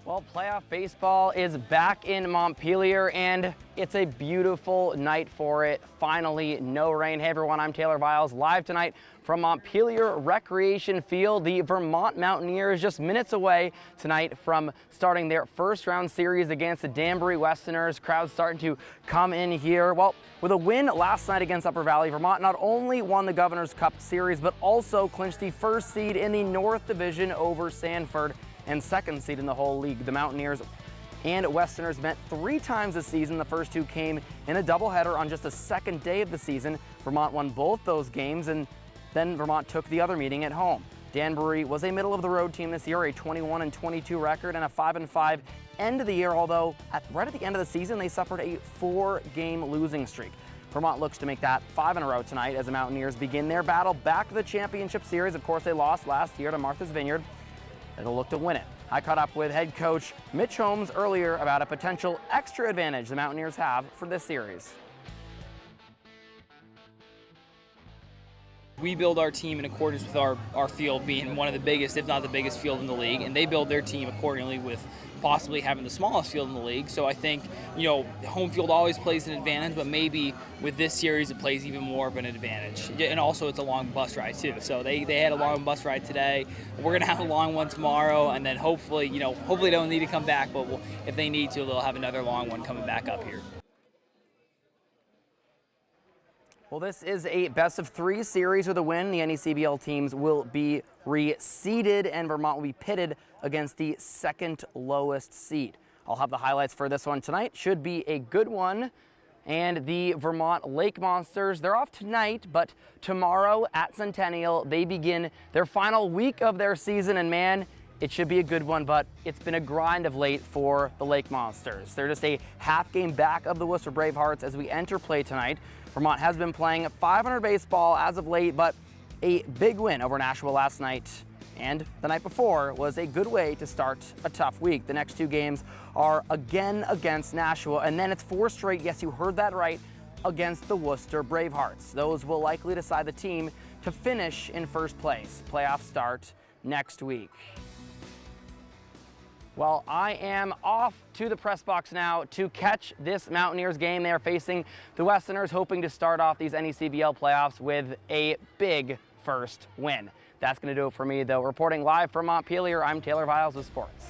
Well, playoff baseball is back in Montpelier, and it's a beautiful night for it. Finally, no rain. Hey everyone, I'm Taylor Viles, live tonight from Montpelier Recreation Field. The Vermont Mountaineers just minutes away tonight from starting their first round series against the Danbury Westerners. Crowds starting to come in here. Well, with a win last night against Upper Valley, Vermont not only won the Governor's Cup Series, but also clinched the first seed in the North Division over Sanford and second seed in the whole league. The Mountaineers and Westerners met 3 times this season. The first 2 came in a doubleheader on just the second day of the season. Vermont won both those games, and then Vermont took the other meeting at home. Danbury was a middle-of-the-road team this year, a 21-22 record and a 5-5 end of the year, although right at the end of the season, they suffered a 4-game losing streak. Vermont looks to make that 5 in a row tonight as the Mountaineers begin their battle back to the championship series. Of course, they lost last year to Martha's Vineyard. They'll look to win it. I caught up with head coach Mitch Holmes earlier about a potential extra advantage the Mountaineers have for this series. We build our team in accordance with our field being one of the biggest, if not the biggest field in the league, and they build their team accordingly with possibly having the smallest field in the league. So I think, home field always plays an advantage, but maybe with this series it plays even more of an advantage. And also it's a long bus ride too. So they had a long bus ride today. We're going to have a long one tomorrow, and then hopefully they don't need to come back, but if they need to, they'll have another long one coming back up here. Well, this is a best-of-3 series with a win. The NECBl teams will be reseeded, and Vermont will be pitted against the second lowest seed. I'll have the highlights for this one tonight. Should be a good one. And the Vermont Lake Monsters, they're off tonight, but tomorrow at Centennial, they begin their final week of their season, and man, it should be a good one, but it's been a grind of late for the Lake Monsters. They're just a half game back of the Worcester Bravehearts as we enter play tonight. Vermont has been playing .500 baseball as of late, but a big win over Nashua last night and the night before was a good way to start a tough week. The next 2 games are again against Nashua, and then it's 4 straight, yes, you heard that right, against the Worcester Bravehearts. Those will likely decide the team to finish in first place. Playoffs start next week. Well, I am off to the press box now to catch this Mountaineers game. They are facing the Westerners, hoping to start off these NECBl playoffs with a big first win. That's going to do it for me, though. Reporting live from Montpelier, I'm Taylor Viles with Sports.